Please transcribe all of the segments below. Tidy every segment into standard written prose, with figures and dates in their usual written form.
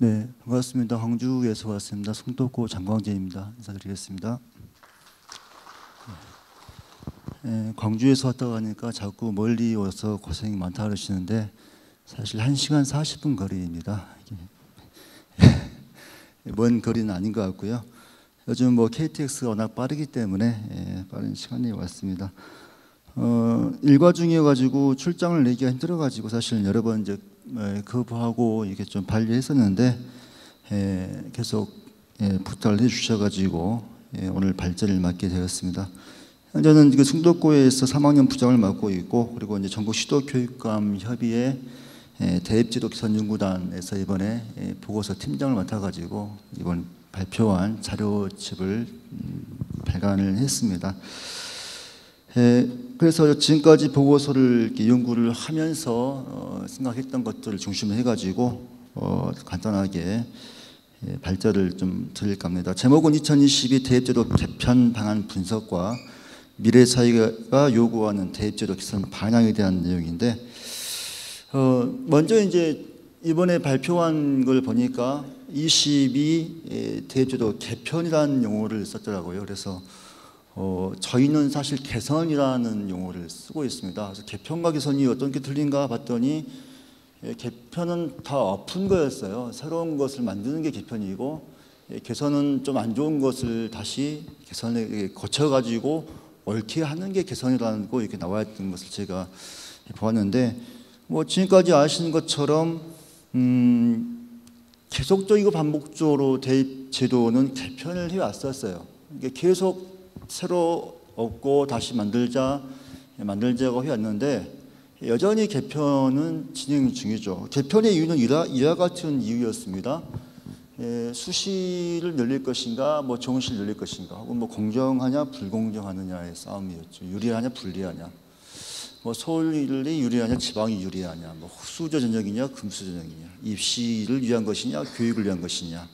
네, 반갑습니다. 광주에서 왔습니다. 송도고 장광재입니다. 인사드리겠습니다. 네, 광주에서 왔다 가니까 자꾸 멀리 와서 고생이 많다 그러시는데 사실 1시간 40분 거리입니다. 먼 거리는 아닌 것 같고요. 요즘 KTX가 워낙 빠르기 때문에 빠른 시간에 왔습니다. 일과 중이어가지고 출장을 내기가 힘들어가지고 사실 여러 번 이제 거부하고 이렇게 좀 반려했었는데 계속 부탁을 해주셔가지고 오늘 발제를 맡게 되었습니다. 저는 지금 송도고에서 3학년 부장을 맡고 있고, 그리고 이제 전국 시도교육감 협의회 대입제도 기선연구단에서 이번에 보고서 팀장을 맡아가지고 이번 발표한 자료집을 발간을 했습니다. 그래서 지금까지 보고서를 이렇게 연구를 하면서 생각했던 것들을 중심으로 해가지고 간단하게 발제를 좀 드릴까 합니다. 제목은 2022 대입제도 개편 방안 분석과 미래 사회가 요구하는 대입제도 개선 방향에 대한 내용인데, 먼저 이제 이번에 발표한 걸 보니까 22 대입제도 개편이라는 용어를 썼더라고요. 그래서 저희는 사실 개선이라는 용어를 쓰고 있습니다. 그래서 개편과 개선이 어떤 게 틀린가 봤더니 개편은 다 엎은 거였어요. 새로운 것을 만드는 게 개편이고, 개선은 좀 안 좋은 것을 다시 개선에 거쳐가지고 옳게 하는 게 개선이라는 거 이렇게 나와 있던 것을 제가 보았는데, 지금까지 아시는 것처럼 계속적이고 반복적으로 대입 제도는 개편을 해왔었어요. 이게 계속 새로 얻고 다시 만들자고 해왔는데 여전히 개편은 진행 중이죠. 개편의 이유는 이와 같은 이유였습니다. 수시를 늘릴 것인가, 정시를 늘릴 것인가, 혹은 공정하냐 불공정하느냐의 싸움이었죠. 유리하냐 불리하냐, 서울이 유리하냐 지방이 유리하냐, 수저 전형이냐 금수 전형이냐, 입시를 위한 것이냐 교육을 위한 것이냐,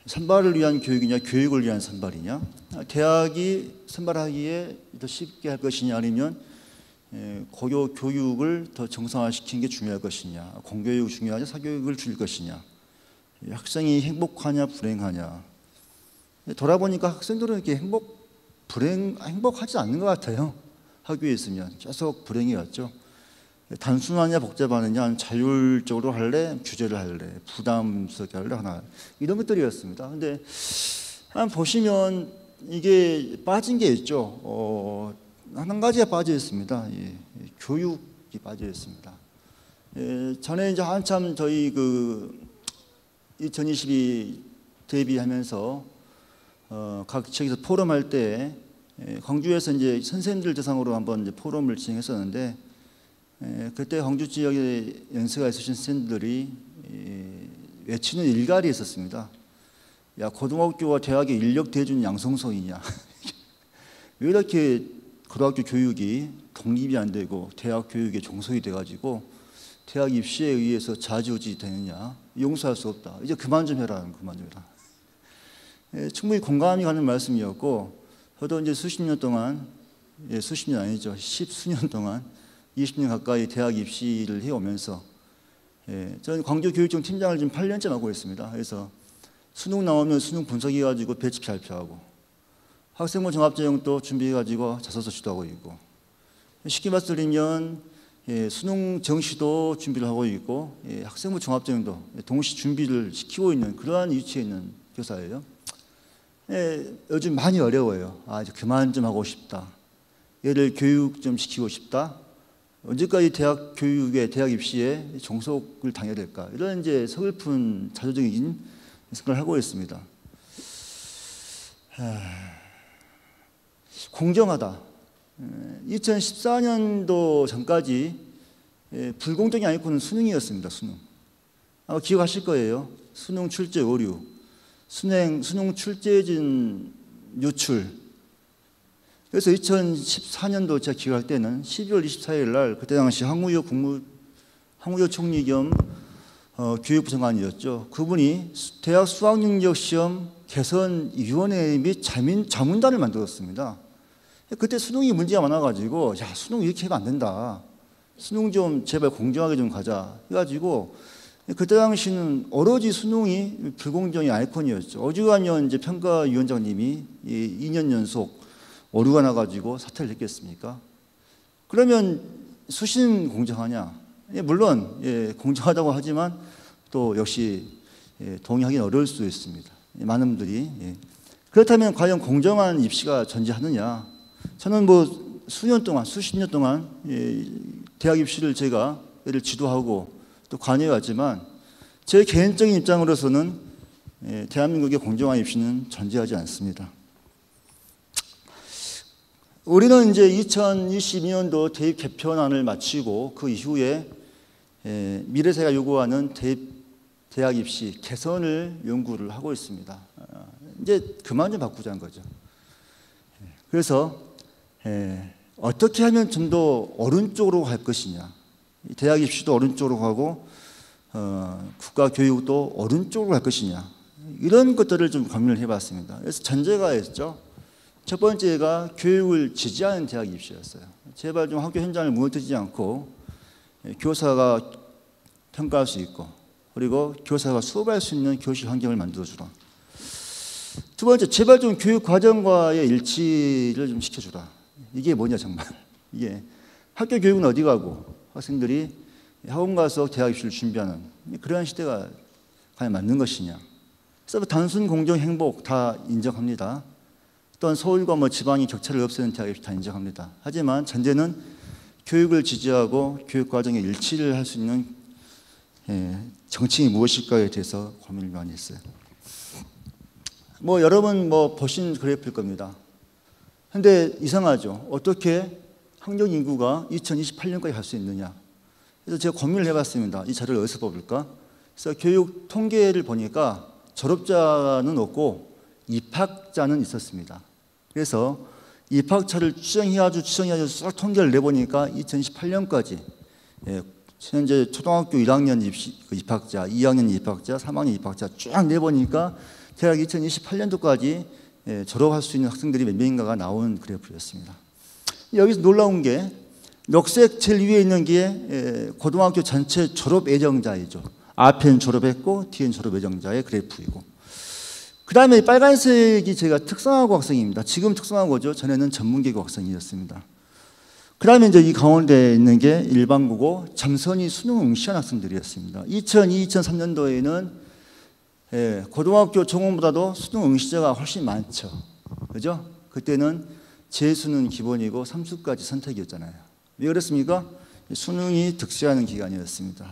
선발을 위한 교육이냐 교육을 위한 선발이냐, 대학이 선발하기에 더 쉽게 할 것이냐 아니면 고교 교육을 더 정상화시키는 게 중요할 것이냐, 공교육이 중요하냐 사교육을 줄일 것이냐, 학생이 행복하냐 불행하냐. 돌아보니까 학생들은 이렇게 행복하지 않는 것 같아요. 학교에 있으면 계속 불행해왔죠. 단순하냐 복잡하느냐, 자율적으로 할래 규제를 할래, 부담스럽게 할래 하나, 이런 것들이었습니다. 근데 보시면 이게 빠진 게 있죠. 한 가지가 빠져 있습니다. 교육이 빠져 있습니다. 전에 이제 한참 저희 2022 대비하면서 각 지역에서 포럼할 때 광주에서 이제 선생님들 대상으로 한번 이제 포럼을 진행했었는데, 그때 광주 지역에 연세가 있으신 선생님들이 외치는 일갈이 있었습니다. 야, 고등학교와 대학의 인력 대준 양성성이냐. 왜 이렇게 고등학교 교육이 독립이 안 되고 대학 교육에 종속이 돼가지고 대학 입시에 의해서 좌지우지 되느냐. 용서할 수 없다. 이제 그만 좀 해라. 그만 좀 해라. 충분히 공감이 가는 말씀이었고, 저도 이제 수십 년 동안, 수십 년 아니죠, 10수년 동안 20년 가까이 대학 입시를 해오면서 저는 광주교육청 팀장을 지금 8년째 맡고 있습니다. 그래서 수능 나오면 수능 분석해가지고 배치 발표하고, 학생부 종합전형도 준비해가지고 자소서 지도하고 있고, 쉽게 말씀드리면 수능 정시도 준비를 하고 있고 학생부 종합전형도 동시 준비를 시키고 있는 그러한 위치에 있는 교사예요. 요즘 많이 어려워요. 이제 그만 좀 하고 싶다. 얘를 교육 좀 시키고 싶다. 언제까지 대학 교육에, 대학 입시에 종속을 당해야 될까? 이런 이제 서글픈 자조적인 생각을 하고 있습니다. 공정하다. 2014년도 전까지 불공정이 아니고는 수능이었습니다. 수능. 아마 기억하실 거예요. 수능 출제 오류, 수능 출제진 유출. 그래서 2014년도 제가 기억할 때는 12월 24일 날 그때 당시 황우여 총리 겸 교육부 장관이었죠. 그분이 대학 수학능력시험 개선위원회 및 자문단을 만들었습니다. 그때 수능이 문제가 많아가지고, 야, 수능 이렇게 하면 안 된다. 수능 좀 제발 공정하게 좀 가자 해가지고 그때 당시는 오로지 수능이 불공정의 아이콘이었죠. 어지간하면 이제 평가위원장님이 2년 연속 오류가 나가지고 사퇴를 했겠습니까? 그러면 수시는 공정하냐? 물론 공정하다고 하지만 또 역시 동의하기는 어려울 수도 있습니다. 많은 분들이. 그렇다면 과연 공정한 입시가 존재하느냐? 저는 뭐 수년 동안, 수십 년 동안 대학 입시를 제가 지도하고 또 관여해왔지만 제 개인적인 입장으로서는 대한민국의 공정한 입시는 존재하지 않습니다. 우리는 이제 2022년도 대입 개편안을 마치고 그 이후에 미래세가 요구하는 대학 입시 개선을 연구를 하고 있습니다. 이제 그만 좀 바꾸자는 거죠. 그래서 어떻게 하면 좀 더 오른쪽으로 갈 것이냐. 대학 입시도 오른쪽으로 가고 국가 교육도 오른쪽으로 갈 것이냐. 이런 것들을 좀 고민을 해봤습니다. 그래서 전제가 있죠. 첫 번째가 교육을 지지하는 대학 입시였어요. 제발 좀 학교 현장을 무너뜨리지 않고 교사가 평가할 수 있고 그리고 교사가 수업할 수 있는 교실 환경을 만들어주라. 두 번째, 제발 좀 교육 과정과의 일치를 좀 시켜주라. 이게 뭐냐 정말. 이게 학교 교육은 어디 가고 학생들이 학원 가서 대학 입시를 준비하는 그러한 시대가 과연 맞는 것이냐. 그래서 단순 공정 행복 다 인정합니다. 또한 서울과 뭐 지방이 격차를 없애는 대학 입시 다 인정합니다. 하지만 전제는 교육을 지지하고 교육 과정의 일치를 할 수 있는 정책이 무엇일까에 대해서 고민을 많이 했어요. 뭐 여러분 뭐 보신 그래프일 겁니다. 근데 이상하죠. 어떻게 학령 인구가 2028년까지 갈 수 있느냐. 그래서 제가 고민을 해봤습니다. 이 자료를 어디서 뽑을까? 그래서 교육 통계를 보니까 졸업자는 없고 입학자는 있었습니다. 그래서 입학처를 추정해가지고 싹 통계를 내보니까 2018년까지 현재 초등학교 1학년 입학자, 2학년 입학자, 3학년 입학자 쫙 내보니까 대학 2028년도까지 졸업할 수 있는 학생들이 몇 명인가가 나온 그래프였습니다. 여기서 놀라운 게 녹색 제일 위에 있는 게 고등학교 전체 졸업 예정자이죠. 앞에는 졸업했고 뒤에는 졸업 예정자의 그래프이고, 그 다음에 빨간색이 제가 특성화고 학생입니다. 지금 특성화고죠. 전에는 전문계고 학생이었습니다. 그 다음에 이제 이 가운데 있는 게 일반고고 점선이 수능 응시한 학생들이었습니다. 2002, 2003년도에는 고등학교 종원보다도 수능 응시자가 훨씬 많죠. 그죠? 그때는 재수는 기본이고 삼수까지 선택이었잖아요. 왜 그랬습니까? 수능이 득세하는 기간이었습니다.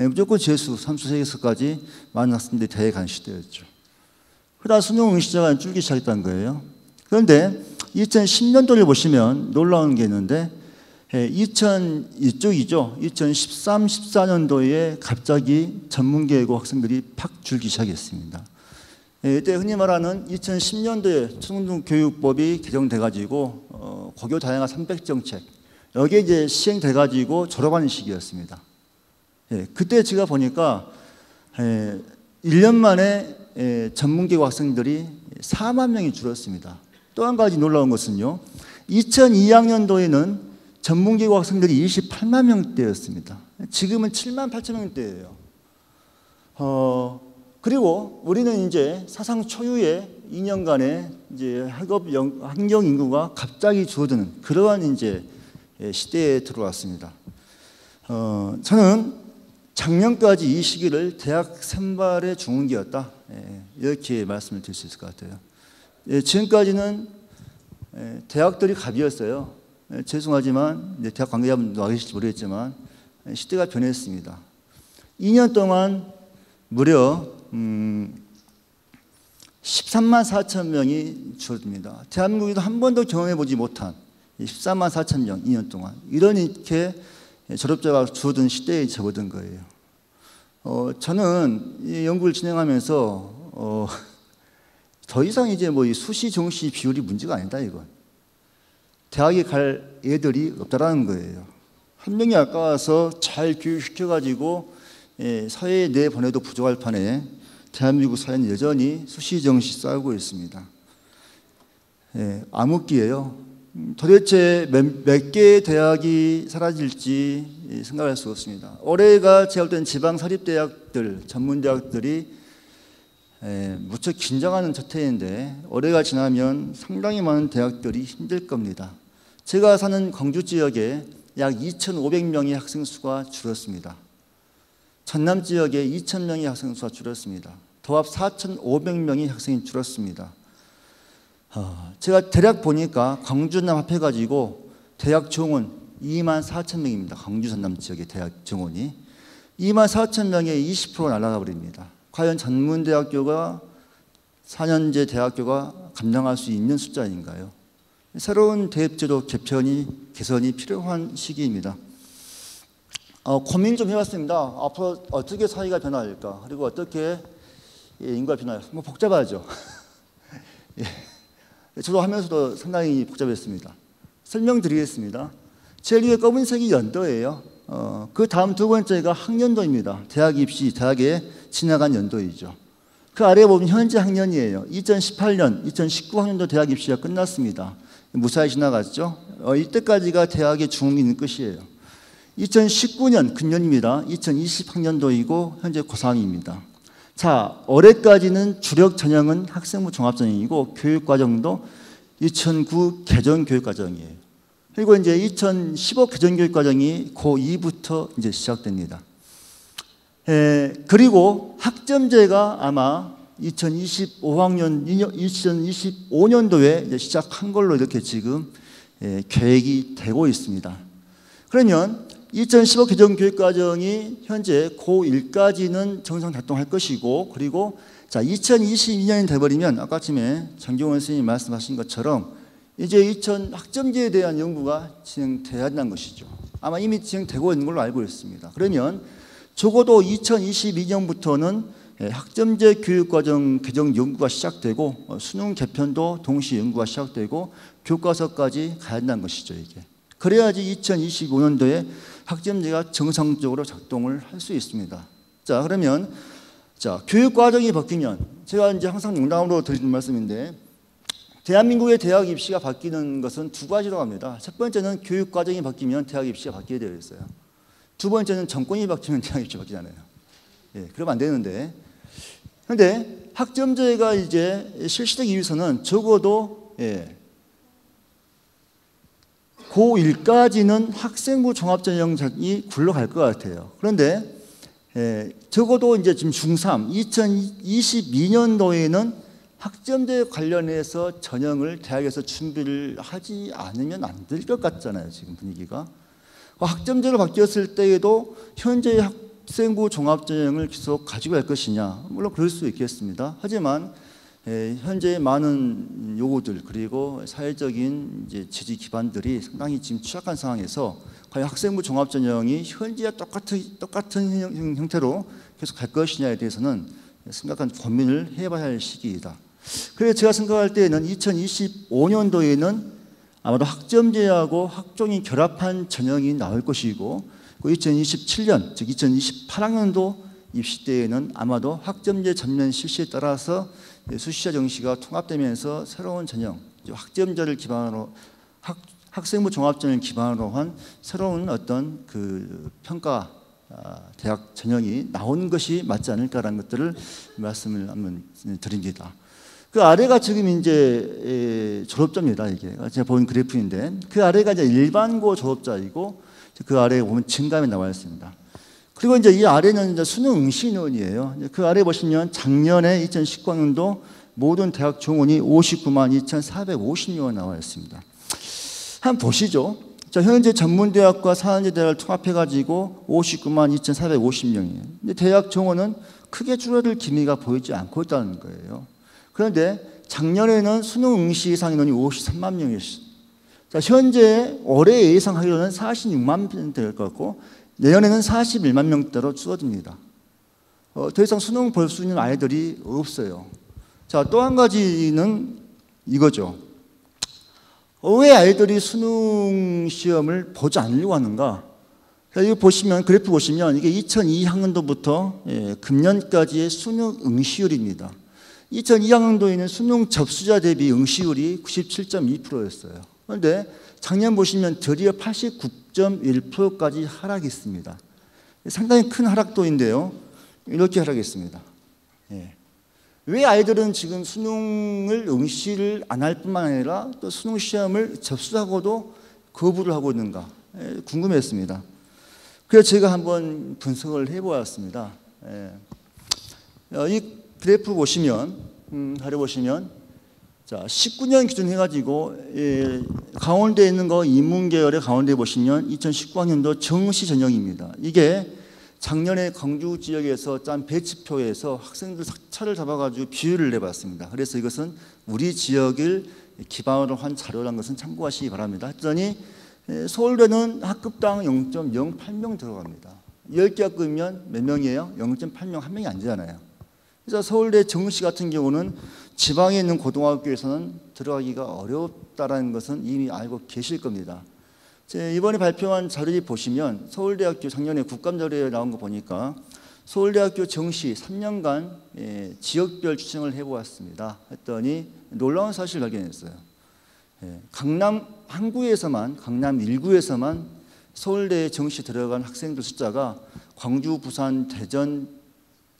무조건 재수, 삼수, 세계수까지 많은 학생들이 대회 간 시대였죠. 그러다 수능 응시자가 줄기 시작했다는 거예요. 그런데 2010년도를 보시면 놀라운 게 있는데 이쪽이죠. 2013, 14년도에 갑자기 전문계고 학생들이 팍 줄기 시작했습니다. 이때 흔히 말하는 2010년도에 초등교육법이 개정돼가지고 고교 다양화 300정책 여기에 이제 시행돼가지고 졸업하는 시기였습니다. 그때 제가 보니까 1년 만에 전문계고 학생들이 4만 명이 줄었습니다. 또 한 가지 놀라운 것은요, 2002학년도에는 전문계고 학생들이 28만 명대였습니다. 지금은 7만 8천 명대예요. 그리고 우리는 이제 사상 초유의 2년간의 이제 학령 인구가 갑자기 줄어드는 그러한 이제 시대에 들어왔습니다. 저는 작년까지 이 시기를 대학 선발의 중흥기였다. 이렇게 말씀을 드릴 수 있을 것 같아요. 지금까지는 대학들이 갑이었어요. 죄송하지만 대학 관계자분도 와 계실지 모르겠지만 시대가 변했습니다. 2년 동안 무려 13만 4천 명이 줄어듭니다. 대한민국에도 한 번도 경험해보지 못한 14만 4천 명 2년 동안 이렇게 졸업자가 줄어든 시대에 접어든 거예요. 저는 이 연구를 진행하면서 더 이상 이제 뭐 이 수시 정시 비율이 문제가 아니다 이건. 대학에 갈 애들이 없다라는 거예요. 한 명이 아까워서 잘 교육시켜가지고 사회에 내보내도 부족할 판에 대한민국 사회는 여전히 수시 정시 싸우고 있습니다. 암흑기예요. 도대체 몇 개의 대학이 사라질지 생각할 수 없습니다. 올해가 제가 볼 때는 지방 사립대학들, 전문대학들이 무척 긴장하는 차트인데 올해가 지나면 상당히 많은 대학들이 힘들 겁니다. 제가 사는 광주 지역에 약 2,500명의 학생 수가 줄었습니다. 전남 지역에 2,000명의 학생 수가 줄었습니다. 도합 4,500명의 학생이 줄었습니다. 제가 대략 보니까 광주 전남 합해가지고 대학 정원 24,000명입니다. 광주 전남 지역의 대학 정원이 24,000명의 20% 날아가 버립니다. 과연 전문대학교가 4년제 대학교가 감당할 수 있는 숫자인가요? 새로운 대입제도 개선이 필요한 시기입니다. 고민 좀 해봤습니다. 앞으로 어떻게 사회가 변화할까? 그리고 어떻게 인구가 변화할까? 뭐 복잡하죠. 예. 저도 하면서도 상당히 복잡했습니다. 설명드리겠습니다. 제일 위에 검은색이 연도예요. 그 다음 두 번째가 학년도입니다. 대학 입시, 대학에 지나간 연도이죠. 그 아래에 보면 현재 학년이에요. 2018년, 2019학년도 대학 입시가 끝났습니다. 무사히 지나갔죠. 이때까지가 대학의 중흥기는 끝이에요. 2019년 금년입니다. 2020학년도이고 현재 고3입니다. 자, 올해까지는 주력 전형은 학생부 종합전형이고 교육과정도 2009 개정교육과정이에요. 그리고 이제 2015 개정교육과정이 고2부터 이제 시작됩니다. 그리고 학점제가 아마 2025년도에 이제 시작한 걸로 이렇게 지금 계획이 되고 있습니다. 그러면 2015 개정교육과정이 현재 고1까지는 정상 작동할 것이고, 그리고 자 2022년이 돼버리면 아까쯤에 장경원 선생님이 말씀하신 것처럼 이제 학점제에 대한 연구가 진행돼야 한다는 것이죠. 아마 이미 진행되고 있는 걸로 알고 있습니다. 그러면 적어도 2022년부터는 학점제 교육과정 개정 연구가 시작되고 수능 개편도 동시에 연구가 시작되고 교과서까지 가야 한다는 것이죠. 이게 그래야지 2025년도에 학점제가 정상적으로 작동을 할 수 있습니다. 자, 그러면 교육과정이 바뀌면 제가 이제 항상 농담으로 드리는 말씀인데 대한민국의 대학 입시가 바뀌는 것은 두 가지로 갑니다. 첫 번째는 교육과정이 바뀌면 대학 입시가 바뀌게 되어 있어요. 두 번째는 정권이 바뀌면 대학 입시가 바뀌잖아요. 예, 그러면 안 되는데. 그런데 학점제가 이제 실시되기 위해서는 적어도 고1까지는 학생부 종합전형이 굴러갈 것 같아요. 그런데 적어도 이제 지금 중3, 2022년도에는 학점제 관련해서 전형을 대학에서 준비를 하지 않으면 안 될 것 같잖아요. 지금 분위기가. 학점제로 바뀌었을 때에도 현재의 학생부 종합전형을 계속 가지고 갈 것이냐. 물론 그럴 수 있겠습니다. 하지만 현재의 많은 요구들 그리고 사회적인 이제 지지 기반들이 상당히 지금 취약한 상황에서 과연 학생부 종합전형이 현재와 똑같은 형태로 계속 갈 것이냐에 대해서는 심각한 고민을 해봐야 할 시기이다. 그래서 제가 생각할 때에는 2025년도에는 아마도 학점제하고 학종이 결합한 전형이 나올 것이고 2027년 즉 2028학년도 입시 때에는 아마도 학점제 전면 실시에 따라서 수시와 정시가 통합되면서 새로운 전형, 학점제를 기반으로 학생부 종합전형을 기반으로 한 새로운 어떤 그 평가 대학 전형이 나온 것이 맞지 않을까라는 것들을 말씀을 한번 드립니다. 그 아래가 지금 이제 졸업자입니다. 이게 제가 본 그래프인데 그 아래가 이제 일반고 졸업자이고 그 아래에 보면 증감이 나와 있습니다. 그리고 이제 이 아래는 이제 수능 응시 인원이에요. 그 아래 보시면 작년에 2019학년도 모든 대학 정원이 59만 2,450명 나와 있습니다. 한번 보시죠. 자, 현재 전문대학과 4년제 대학을 통합해가지고 59만 2,450명이에요. 근데 대학 정원은 크게 줄어들 기미가 보이지 않고 있다는 거예요. 그런데 작년에는 수능 응시 예상 인원이 53만 명이었어요. 자, 현재 올해 예상하기로는 46만 명 될 것 같고 내년에는 41만 명대로 줄어듭니다. 더 이상 수능 볼 수 있는 아이들이 없어요. 자, 또 한 가지는 이거죠. 왜 아이들이 수능 시험을 보지 않으려고 하는가? 자, 이거 보시면 그래프 보시면 이게 2002학년도부터 금년까지의 수능 응시율입니다. 2002학년도에는 수능 접수자 대비 응시율이 97.2%였어요. 그런데 작년 보시면 드디어 89.1%까지 하락했습니다. 상당히 큰 하락도인데요. 이렇게 하락했습니다. 예. 왜 아이들은 지금 수능을 응시를 안 할 뿐만 아니라 또 수능 시험을 접수하고도 거부를 하고 있는가 궁금했습니다. 그래서 제가 한번 분석을 해보았습니다. 이 그래프 보시면 하려 보시면 자 19년 기준 해가지고 가운데 있는 거 인문계열의 가운데 보시면 2019학년도 정시 전형입니다. 이게 작년에 광주 지역에서 짠 배치표에서 학생들 차를 잡아가지고 비율을 내봤습니다. 그래서 이것은 우리 지역을 기반으로 한 자료라는 것은 참고하시기 바랍니다. 했더니 서울대는 학급당 0.08명 들어갑니다. 10개 학급이면 몇 명이에요? 0.8명, 한 명이 안 되잖아요. 그래서 서울대 정시 같은 경우는 지방에 있는 고등학교에서는 들어가기가 어렵다는 것은 이미 알고 계실 겁니다. 이번에 발표한 자료를 보시면 서울대학교 작년에 국감자료에 나온 거 보니까 서울대학교 정시 3년간 지역별 추정을 해보았습니다. 했더니 놀라운 사실을 발견했어요. 강남 항구에서만, 강남 1구에서만 서울대 정시 들어간 학생들 숫자가 광주, 부산, 대전,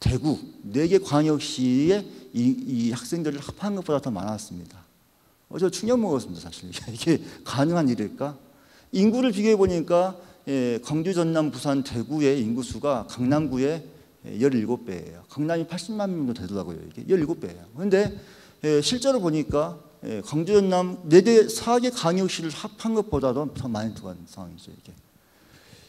대구 4개 광역시에 이 학생들을 합한 것보다 더 많았습니다. 저 충격 먹었습니다. 사실 이게 가능한 일일까? 인구를 비교해 보니까 광주, 전남, 부산, 대구의 인구수가 강남구의 17배예요. 강남이 80만 명도 되더라고요. 이게 17배예요. 그런데 실제로 보니까 광주, 전남 4개 광역시를 합한 것보다도 더 많이 들어간 상황이죠. 이게.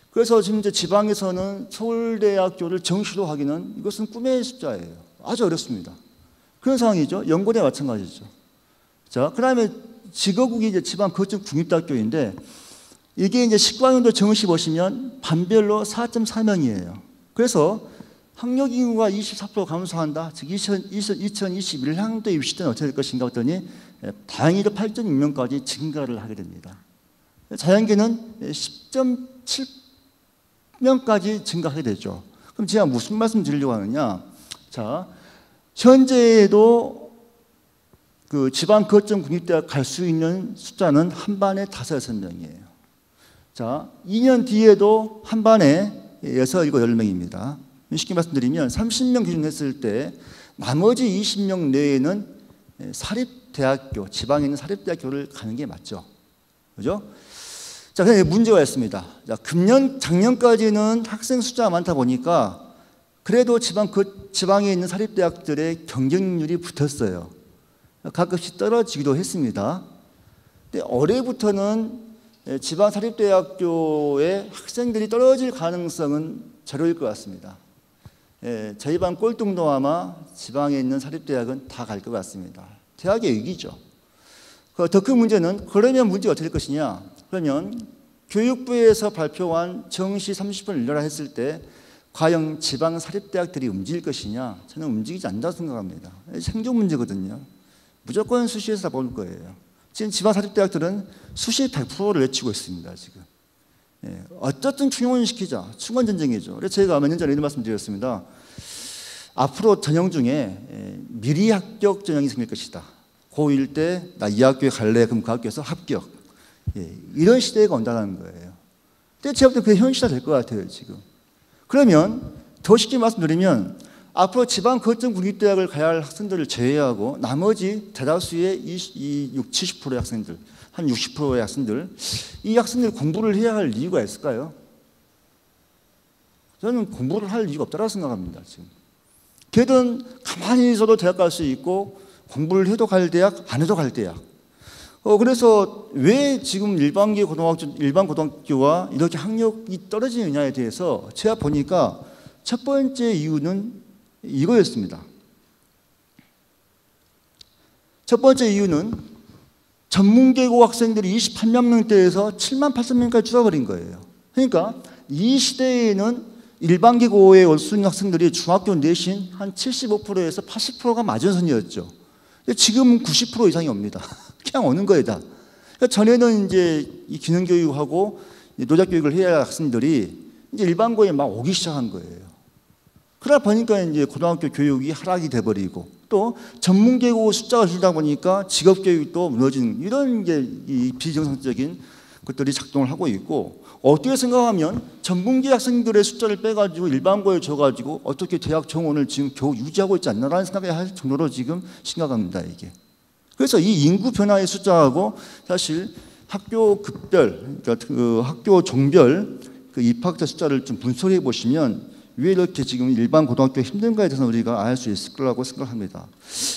그래서 지금 이제 지방에서는 서울대학교를 정시로 하기는 이것은 꿈의 숫자예요. 아주 어렵습니다. 그런 상황이죠. 연고대 마찬가지죠. 자, 그다음에 지거국이 이제 지방 거점 국립대학교인데 이게 이제 19학년도 정시 보시면 반별로 4.4명이에요. 그래서 학력 인구가 24% 감소한다. 즉 2021학년도 입시 때는 어떻게 될 것인가 했더니 다행히도 8.6명까지 증가를 하게 됩니다. 자연계는 10.7명까지 증가하게 되죠. 그럼 제가 무슨 말씀 드리려고 하느냐? 자, 현재에도 그 지방 거점 국립대학 갈 수 있는 숫자는 한 반에 5, 6명이에요. 자, 2년 뒤에도 한 반에 6, 7, 10명입니다. 쉽게 말씀드리면 30명 기준 했을 때 나머지 20명 내에는 사립대학교, 지방에 있는 사립대학교를 가는 게 맞죠. 그죠? 자, 근데 문제가 있습니다. 자, 작년까지는 학생 숫자가 많다 보니까 그래도 지방에 있는 사립대학들의 경쟁률이 붙었어요. 가끔씩 떨어지기도 했습니다. 근데 올해부터는 지방 사립대학교의 학생들이 떨어질 가능성은 제로일 것 같습니다. 저희 반 꼴등도 아마 지방에 있는 사립대학은 다 갈 것 같습니다. 대학의 위기죠. 더 큰 문제는 그러면 문제가 어떻게 될 것이냐. 그러면 교육부에서 발표한 정시 30분 늘려라 했을 때 과연 지방 사립대학들이 움직일 것이냐. 저는 움직이지 않는다고 생각합니다. 생존 문제거든요. 무조건 수시에서 다 볼 거예요. 지금 지방 사립대학들은 수시 100%를 외치고 있습니다. 지금. 어쨌든 충원시키자. 충원전쟁이죠. 그래서 제가 몇 년 전에 이런 말씀 드렸습니다. 앞으로 전형 중에 미리 합격 전형이 생길 것이다. 고1 때 나 이 학교에 갈래. 그럼 그 학교에서 합격. 이런 시대가 온다는 거예요. 근데 제가 볼 때 그게 현실화 될 것 같아요. 지금. 그러면 더 쉽게 말씀드리면 앞으로 지방 거점 국립대학을 가야 할 학생들을 제외하고 나머지 대다수의 60, 70%의 학생들, 한 60%의 학생들, 이 학생들이 공부를 해야 할 이유가 있을까요? 저는 공부를 할 이유가 없다고 생각합니다. 지금. 걔든 가만히 있어도 대학 갈 수 있고 공부를 해도 갈 대학, 안 해도 갈 대학. 그래서 왜 지금 일반 고등학교와 이렇게 학력이 떨어지느냐에 대해서 제가 보니까 첫 번째 이유는 이거였습니다. 첫 번째 이유는 전문계고 학생들이 28만 명대에서 7만 8천 명까지 줄어버린 거예요. 그러니까 이 시대에는 일반계고에 올 수 있는 학생들이 중학교 내신 한 75%에서 80%가 마지노선이었죠. 지금은 90% 이상이 옵니다. 그냥 오는 거예요, 다. 그러니까 전에는 이제 이 기능교육하고 노작교육을 해야 할 학생들이 이제 일반고에 막 오기 시작한 거예요. 그러다 보니까 이제 고등학교 교육이 하락이 돼버리고 또 전문계고 숫자가 줄다 보니까 직업교육도 무너지는 이런 게 이 비정상적인 것들이 작동을 하고 있고 어떻게 생각하면 전문계 학생들의 숫자를 빼가지고 일반고에 줘가지고 어떻게 대학 정원을 지금 겨우 유지하고 있지 않나라는 생각이 할 정도로 지금 심각합니다 이게. 그래서 이 인구 변화의 숫자하고 사실 학교 급별, 그러니까 그 학교 종별 그 입학자 숫자를 좀 분석해 보시면 왜 이렇게 지금 일반 고등학교 힘든가에 대해서 우리가 알 수 있을 거라고 생각합니다.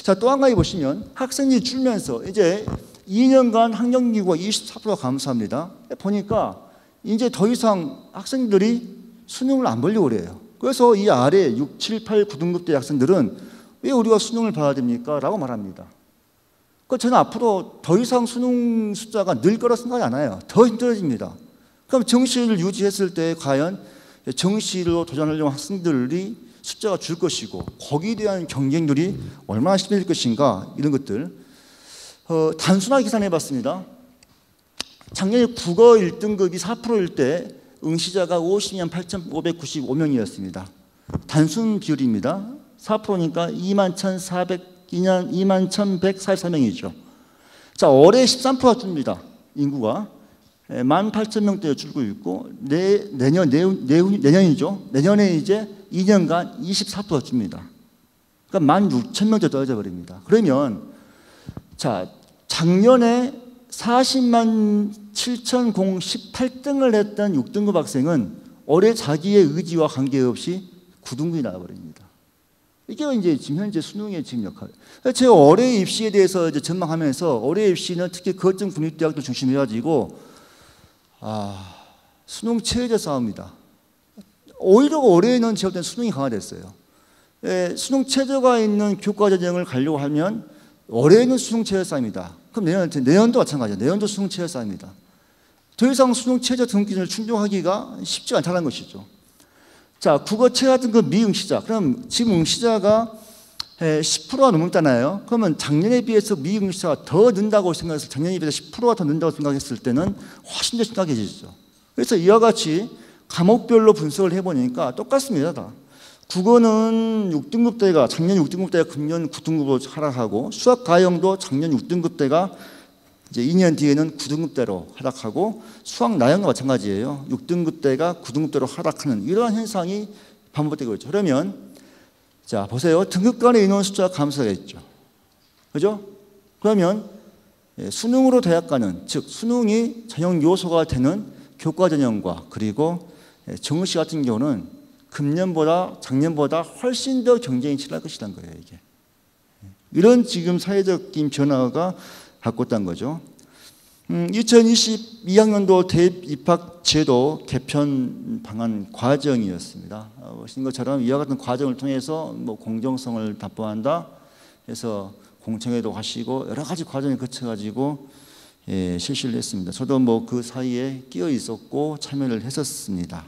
자, 또 한 가지 보시면 학생이 줄면서 이제 2년간 학령기구가 24% 감소합니다. 보니까 이제 더 이상 학생들이 수능을 안 보려고 그래요. 그래서 이 아래 6, 7, 8, 9등급대 학생들은 왜 우리가 수능을 봐야 됩니까? 라고 말합니다. 저는 앞으로 더 이상 수능 숫자가 늘 거라 생각이 안 해요. 더 힘들어집니다. 그럼 정시를 유지했을 때 과연 정시로 도전하려는 학생들이 숫자가 줄 것이고 거기에 대한 경쟁률이 얼마나 심해질 것인가 이런 것들 단순하게 계산해 봤습니다. 작년에 국어 1등급이 4%일 때 응시자가 50만 8,595명이었습니다. 단순 비율입니다. 4%니까 21,144명이죠. 자, 올해 13%가 줍니다. 인구가 18,000명대에 줄고 있고 내년이죠. 내년에 이제 2년간 24%가 줍니다. 그러니까 16,000명대 떨어져 버립니다. 그러면 자, 작년에 40만 7,018등을 했던 6등급 학생은 올해 자기의 의지와 관계없이 9등급이 나와버립니다. 이게 이제 지금 현재 수능의 지금 역할. 제가 올해 입시에 대해서 이제 전망하면서 올해 입시는 특히 거점 국립대학도 중심해가지고 수능 체제 싸움이다. 오히려 올해는 제가 볼 때는 수능이 강화됐어요. 수능 체제가 있는 교과 전형을 가려고 하면 올해는 수능 체제 싸움이다. 그럼 내년도 마찬가지예요. 내년도 수능 체제 싸움이다. 더 이상 수능 체제 등기준을 충족하기가 쉽지 않다는 것이죠. 자, 국어 체계 등급 미응시자. 그럼 지금 응시자가 10%가 넘었잖아요. 그러면 작년에 비해서 미응시자가 더 는다고 생각해서 작년에 비해서 10%가 더 는다고 생각했을 때는 훨씬 더 심각해지죠. 그래서 이와 같이 과목별로 분석을 해보니까 똑같습니다. 다. 국어는 6등급대가 작년 6등급대가 금년 9등급으로 하락하고 수학 가형도 작년 6등급대가 이제 2년 뒤에는 9등급대로 하락하고 수학 나형과 마찬가지예요. 6등급대가 9등급대로 하락하는 이러한 현상이 반복되고 있죠. 그러면 자 보세요. 등급 간의 인원 숫자가 감소하겠죠. 그죠? 그러면 수능으로 대학 가는 즉 수능이 전형 요소가 되는 교과 전형과 그리고 정시 같은 경우는 금년보다 작년보다 훨씬 더 경쟁이 치열할 것이라는 거예요. 이게 이런 지금 사회적인 변화가 갖고 있다는 거죠. 2022학년도 대입 입학 제도 개편 방안 과정이었습니다. 보신 것처럼 이와 같은 과정을 통해서 뭐 공정성을 담보한다 해서 공청회도 하시고 여러 가지 과정을 거쳐가지고 실시를 했습니다. 저도 뭐 그 사이에 끼어 있었고 참여를 했었습니다.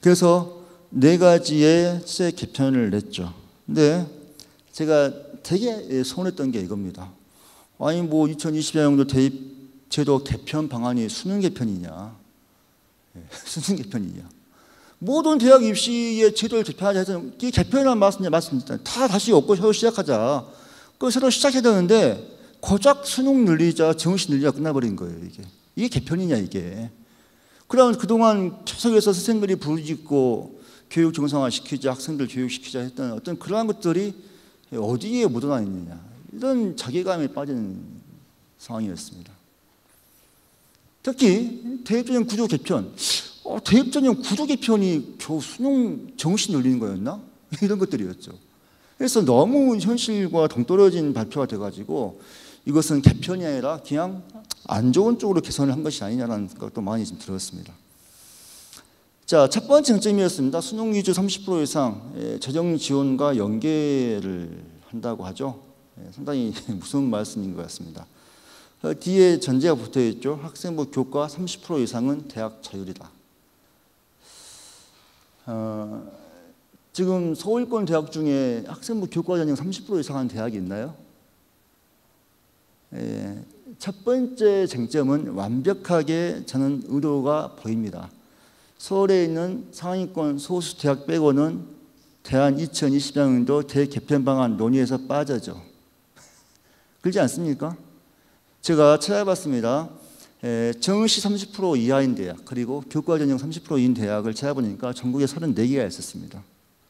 그래서 4가지의 세 개편을 냈죠. 근데 제가 되게 서운했던 게 이겁니다. 아니 뭐 2022학년도 대입 제도 개편 방안이 수능 개편이냐? 수능 개편이냐? 모든 대학 입시의 제도를 개편하자 해서 이 개편이라는 말씀입니다. 다 다시 없고 새로 시작하자. 그 새로 시작해야 되는데 고작 수능 늘리자, 정시 늘리자 끝나버린 거예요. 이게 개편이냐 이게? 그러면 그동안 계속해서 선생님들이 부르짖고 교육 정상화 시키자, 학생들 교육시키자 했던 어떤 그러한 것들이 어디에 묻어나 있느냐 이런 자괴감에 빠진 상황이었습니다. 특히 대입전형 구조 개편, 대입전형 구조 개편이 겨우 수능 정시 늘리는 거였나? 이런 것들이었죠. 그래서 너무 현실과 동떨어진 발표가 돼가지고 이것은 개편이 아니라 그냥 안 좋은 쪽으로 개선을 한 것이 아니냐라는 생각도 많이 좀 들었습니다. 자, 첫 번째 쟁점이었습니다. 수능 위주 30% 이상 재정 지원과 연계를 한다고 하죠. 상당히 무서운 말씀인 것 같습니다. 뒤에 전제가 붙어 있죠. 학생부 교과 30% 이상은 대학 자율이다. 지금 서울권 대학 중에 학생부 교과 전형 30% 이상 한 대학이 있나요? 첫 번째 쟁점은 완벽하게 저는 의도가 보입니다. 서울에 있는 상위권 소수 대학 빼고는 대한 2020학년도 대개편 방안 논의에서 빠져죠. 그렇지 않습니까? 제가 찾아봤습니다. 정시 30% 이하인 대학 그리고 교과 전형 30%인 대학을 찾아보니까 전국에 34개가 있었습니다.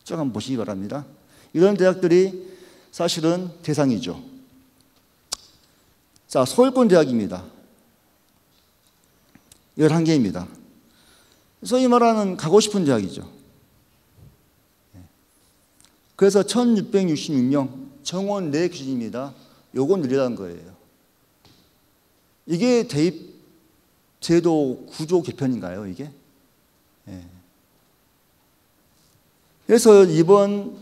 쭉 한번 보시기 바랍니다. 이런 대학들이 사실은 대상이죠. 자, 서울권 대학입니다. 11개입니다. 소위 말하는 가고 싶은 대학이죠. 그래서 1666명 정원 내 기준입니다. 요건 늘리라는 거예요. 이게 대입 제도 구조 개편인가요, 이게? 그래서 이번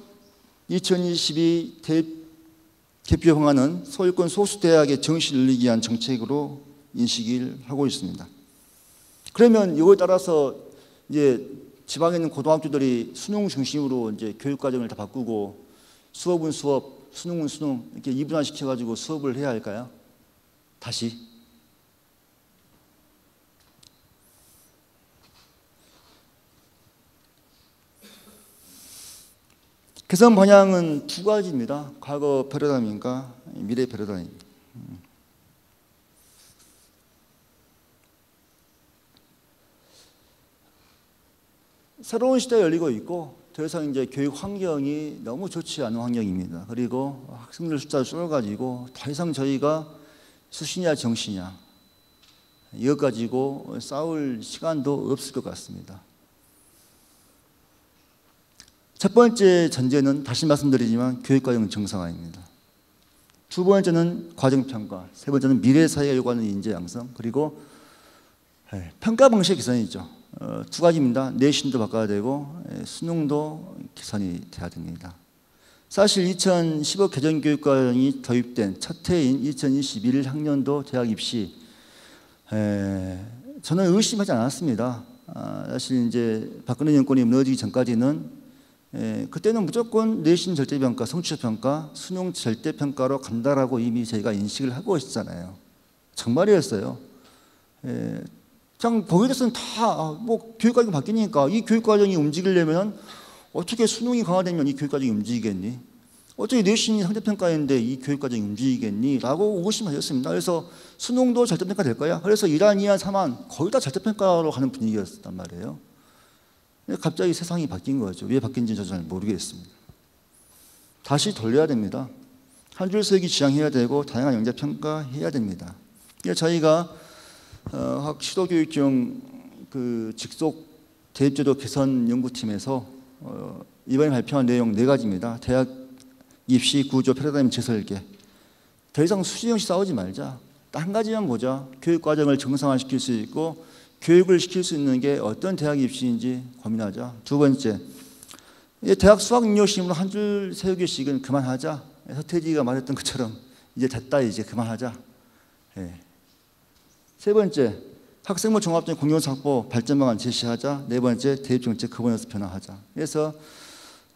2022 대입 개표 방안은 서울권 소수 대학의 정시를 늘리기 위한 정책으로 인식을 하고 있습니다. 그러면 이거에 따라서 이제 지방에 있는 고등학교들이 수능 중심으로 이제 교육 과정을 다 바꾸고 수업은 수업, 수능은 수능 이렇게 이분화 시켜가지고 수업을 해야 할까요? 다시. 개선 방향은 두 가지입니다. 과거 패러다임과 미래 패러다임. 새로운 시대가 열리고 있고 더 이상 이제 교육 환경이 너무 좋지 않은 환경입니다. 그리고 학생들 숫자를 줄여가지고 더 이상 저희가 수시냐 정시냐 이것 가지고 싸울 시간도 없을 것 같습니다. 첫 번째 전제는 다시 말씀드리지만 교육과정 정상화입니다. 두 번째는 과정평가, 세 번째는 미래사회가 요구하는 인재 양성, 그리고 평가 방식 개선이죠. 두 가지입니다. 내신도 바꿔야 되고 수능도 개선이 돼야 됩니다. 사실 2015 개정교육과정이 도입된 첫 해인 2021 학년도 대학 입시 저는 의심하지 않았습니다. 사실 이제 박근혜 정권이 무너지기 전까지는 그때는 무조건 내신 절대평가, 성취평가, 수능 절대평가로 간다라고 이미 저희가 인식을 하고 있었잖아요. 정말이었어요. 그냥 거기에 대해서는 다 뭐 교육과정이 바뀌니까 이 교육과정이 움직이려면 어떻게 수능이 강화되면 이 교육과정이 움직이겠니? 어떻게 내신이 상대평가인데 이 교육과정이 움직이겠니? 라고 의심하셨습니다. 그래서 수능도 절대평가 될 거야. 그래서 1안, 2안, 3안 거의 다 절대평가로 가는 분위기였단 말이에요. 갑자기 세상이 바뀐 거죠. 왜 바뀐지 저도 잘 모르겠습니다. 다시 돌려야 됩니다. 한 줄 세기 지향해야 되고 다양한 영재평가 해야 됩니다. 저희가 시도교육청 그 직속 대입제도 개선 연구팀에서 이번에 발표한 내용 4가지입니다. 대학 입시 구조 패러다임 재설계. 더 이상 수시 정시 싸우지 말자. 딱 한 가지만 보자. 교육 과정을 정상화시킬 수 있고 교육을 시킬 수 있는 게 어떤 대학 입시인지 고민하자. 두 번째, 대학 수학 능력 시험으로 한 줄 세우기씩은 그만하자. 서태지가 말했던 것처럼 이제 됐다, 이제 그만하자. 세 번째, 학생부 종합적인 공룡 확보 발전 방안 제시하자. 네 번째, 대입 정책 근본에서 변화하자. 그래서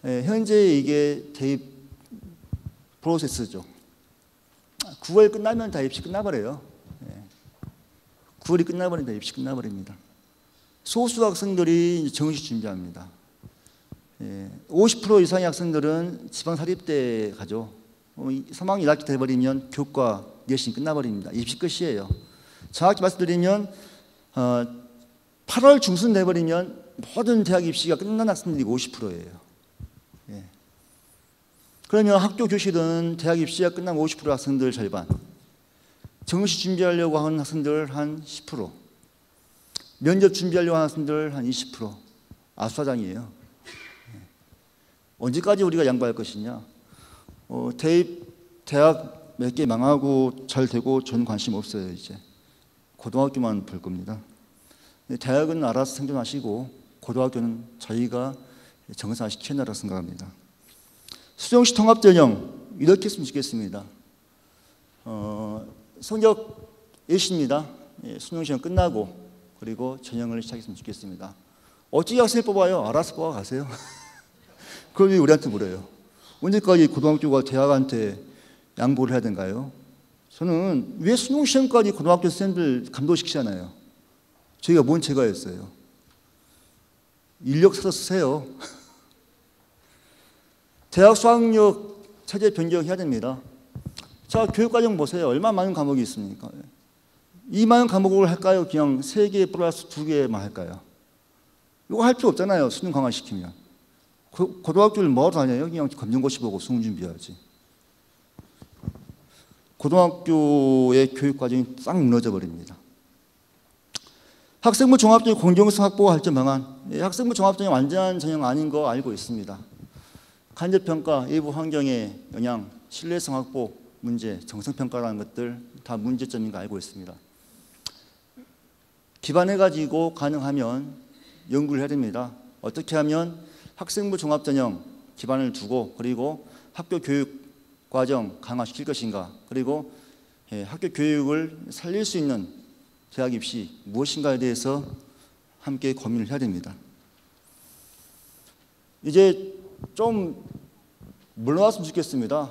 현재 이게 대입 프로세스죠. 9월 끝나면 다 입시 끝나버려요. 9월이 끝나버린다. 입시 끝나버립니다. 소수 학생들이 정시 준비합니다. 50% 이상의 학생들은 지방사립대에 가죠. 3학년 1학기 돼버리면 교과 내신 끝나버립니다. 입시 끝이에요. 정확히 말씀드리면 8월 중순 돼버리면 모든 대학 입시가 끝난 학생들이 50%예요. 그러면 학교 교실은 대학 입시가 끝나면 50% 학생들 절반, 정시 준비하려고 하는 학생들 한 10%, 면접 준비하려고 하는 학생들 한 20%. 아수라장이에요. 언제까지 우리가 양보할 것이냐? 대학 몇 개 망하고 잘 되고 저는 관심 없어요. 이제 고등학교만 볼 겁니다. 대학은 알아서 생존하시고 고등학교는 저희가 정상화 시켜내라고 생각합니다. 수정시 통합전형 이렇게 했으면 좋겠습니다. 성적 예시입니다. 수능 시험 끝나고 그리고 전형을 시작했으면 좋겠습니다. 어찌 학생을 뽑아요? 알아서 뽑아가세요. 그걸 왜 우리한테 물어요? 언제까지 고등학교가 대학한테 양보를 해야 된가요? 저는 왜 수능 시험까지 고등학교 선생님들 감독시키잖아요. 저희가 뭔 죄가 있어요? 인력 써서 쓰세요. 대학 수학력 체제 변경해야 됩니다. 자, 교육과정 보세요. 얼마나 많은 과목이 있습니까? 이 많은 과목을 할까요? 그냥 3개 플러스 2개만 할까요? 이거 할 필요 없잖아요. 수능 강화시키면. 고등학교를 뭐하러 다녀요? 그냥 검정고시 보고 수능 준비해야지. 고등학교의 교육과정이 싹 무너져 버립니다. 학생부 종합전형 공정성 확보 발전 방안. 학생부 종합전형 완전한 전형 아닌 거 알고 있습니다. 간접평가, 외부 환경의 영향, 신뢰성 확보 문제, 정성평가라는 것들 다 문제점인 거 알고 있습니다. 기반해가지고 가능하면 연구를 해야 됩니다. 어떻게 하면 학생부 종합전형 기반을 두고 그리고 학교 교육 과정 강화시킬 것인가, 그리고 학교 교육을 살릴 수 있는 대학 입시 무엇인가에 대해서 함께 고민을 해야 됩니다. 이제 좀 물러났으면 좋겠습니다.